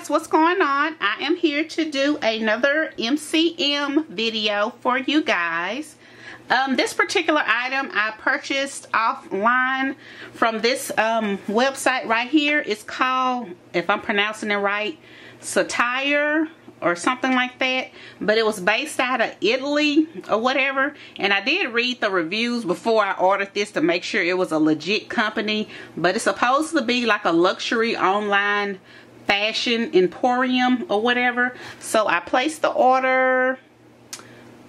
guys, what's going on? I am here to do another MCM video for you guys. This particular item I purchased offline from this website right here. It's called, if I'm pronouncing it right, Satire or something like that, but it was based out of Italy or whatever, and I did read the reviews before I ordered this to make sure it was a legit company. But it's supposed to be like a luxury online fashion emporium or whatever. So I placed the order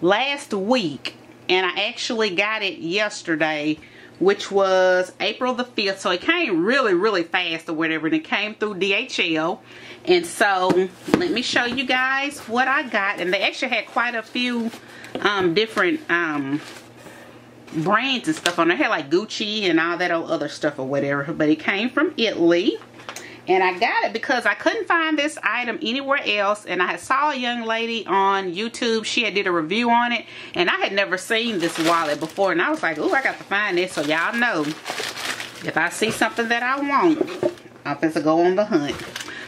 last week and I actually got it yesterday, which was April the 5th. So it came really fast or whatever, and it came through DHL. And so let me show you guys what I got. And they actually had quite a few different brands and stuff on there. They had like Gucci and all that other stuff or whatever, but it came from Italy. And I got it because I couldn't find this item anywhere else. And I saw a young lady on YouTube. She had did a review on it. And I had never seen this wallet before. And I was like, oh, I got to find this. So y'all know, if I see something that I want, I'm supposed to go on the hunt.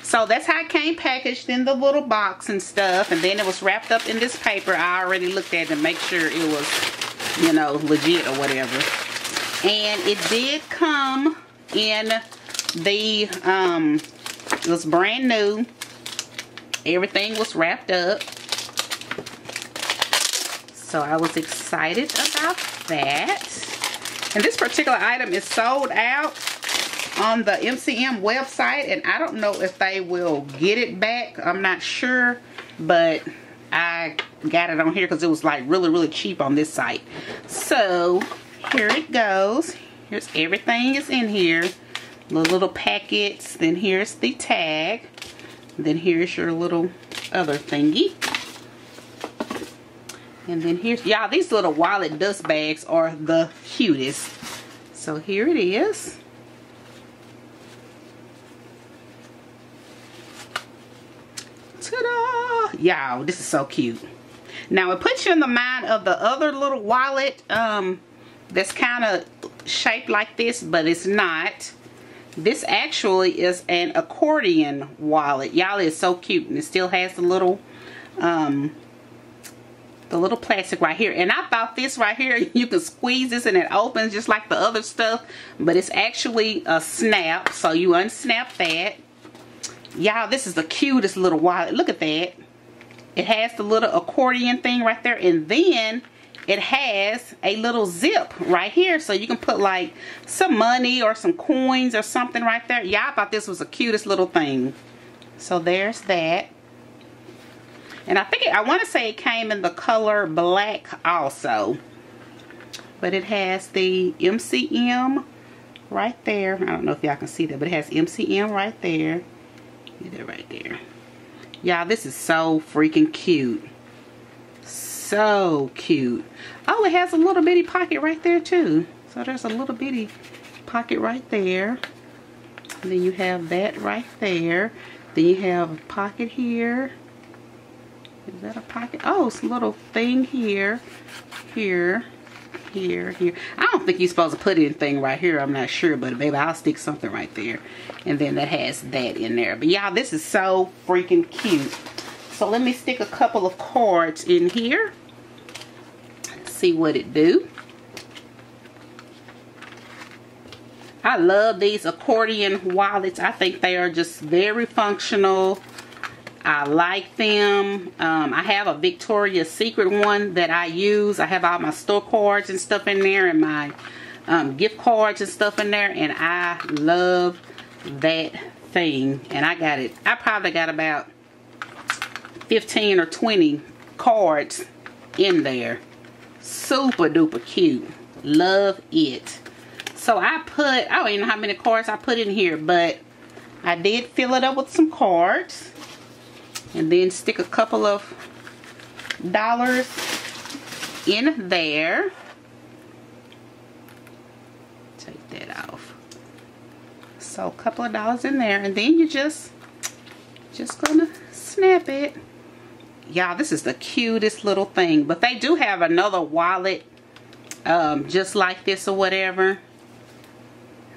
So that's how it came packaged in the little box and stuff. And then it was wrapped up in this paper. I already looked at it to make sure it was, you know, legit or whatever. And it did come in the, it was brand new. Everything was wrapped up. So I was excited about that. And this particular item is sold out on the MCM website, and I don't know if they will get it back. I'm not sure, but I got it on here because it was like really cheap on this site. So here it goes. Here's everything is in here. The little packets. Then here's the tag. Then here's your little other thingy. And then here's, y'all, these little wallet dust bags are the cutest. So here it is. Ta-da! Y'all, this is so cute. Now it puts you in the mind of the other little wallet that's kind of shaped like this, but it's not. This actually is an accordion wallet. Y'all, it's so cute, and it still has the little plastic right here. And I thought this right here, you can squeeze this and it opens just like the other stuff, but it's actually a snap, so you unsnap that. Y'all, this is the cutest little wallet. Look at that. It has the little accordion thing right there, and then it has a little zip right here, so you can put like some money or some coins or something right there. Yeah, I thought this was the cutest little thing. So there's that. And I think I want to say it came in the color black also. But it has the MCM right there. I don't know if y'all can see that, but it has MCM right there. That right there. Y'all, this is so freaking cute. So cute. Oh, it has a little bitty pocket right there too. So there's a little bitty pocket right there. And then you have that right there. Then you have a pocket here. Is that a pocket? Oh, it's a little thing here. Here. Here. I don't think you're supposed to put anything right here. I'm not sure, but maybe I'll stick something right there. And then that has that in there. But y'all, this is so freaking cute. So let me stick a couple of cards in here. See what it do. I love these accordion wallets. I think they are just very functional. I like them. I have a Victoria's Secret one that I use. I have all my store cards and stuff in there, and my gift cards and stuff in there, and I love that thing. And I got it. I probably got about 15 or 20 cards in there. Super duper cute. Love it. So I put, I don't even know how many cards I put in here, but I did fill it up with some cards. And then stick a couple of dollars in there. Take that off. So a couple of dollars in there, and then you just gonna snap it. Y'all, this is the cutest little thing. But they do have another wallet just like this or whatever.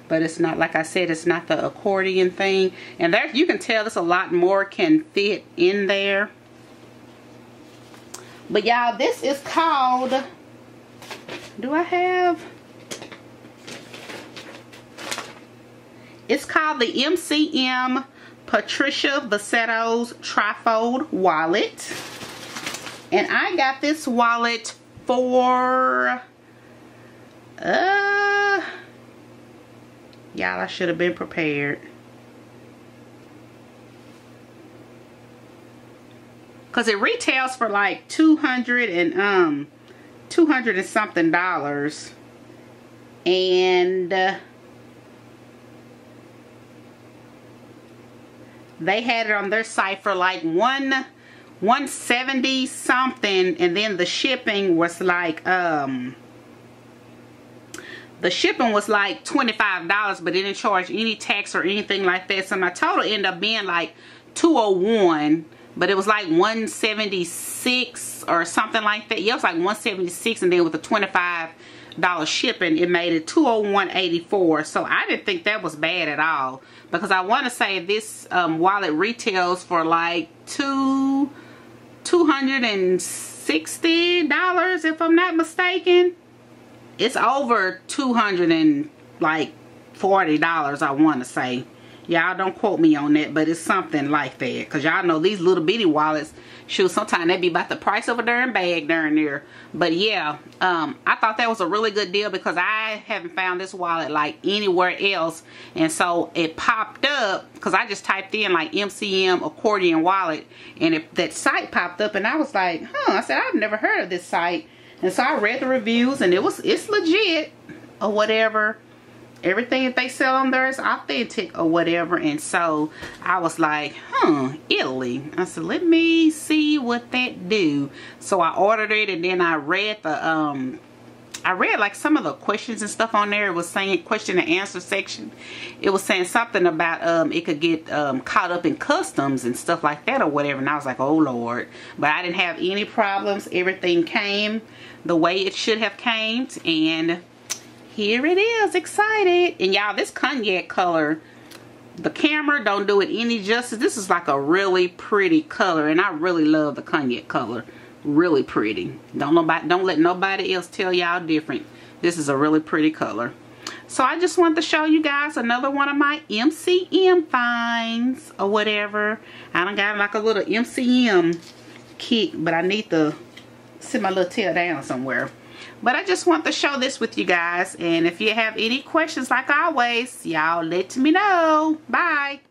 but it's not, like I said, it's not the accordion thing. And there, you can tell there's a lot more can fit in there. But y'all, this is called, do I have? It's called the Mcm Patricia Visetos Trifold wallet. And I got this wallet for, y'all, I should have been prepared. Cause it retails for like $200 and something dollars, and they had it on their site for like $170 something, and then the shipping was like $25, but it didn't charge any tax or anything like that. So my total ended up being like $201. But it was like $176 or something like that. Yeah, it was like $176, and then with the $25 shipping, it made it $201.84. So I didn't think that was bad at all, because I want to say this wallet retails for like $260 if I'm not mistaken. It's over $240, I want to say. Y'all don't quote me on that, but it's something like that. Because y'all know these little bitty wallets, shoot, sometimes they be about the price of a darn bag darn near. But yeah, I thought that was a really good deal, because I haven't found this wallet like anywhere else. And so it popped up, because I just typed in like MCM accordion wallet, and that site popped up, and I was like, I said, I've never heard of this site. And so I read the reviews, and it's legit or whatever. Everything that they sell on there is authentic or whatever. And so I was like, Italy. I said, let me see what that do. So I ordered it, and then I read the I read like some of the questions and stuff on there. It was saying question and answer section. It was saying something about it could get caught up in customs and stuff like that or whatever. And I was like, oh Lord. But I didn't have any problems. Everything came the way it should have came. And here it is. Excited. And y'all, this cognac color, the camera don't do it any justice. This is like a really pretty color, and I really love the cognac color. Really pretty. Don't let nobody else tell y'all different. This is a really pretty color. So I just wanted to show you guys another one of my MCM finds or whatever. I done got like a little MCM kick, but I need to sit my little tail down somewhere. But I just want to show this with you guys. And if you have any questions, like always, y'all let me know. Bye.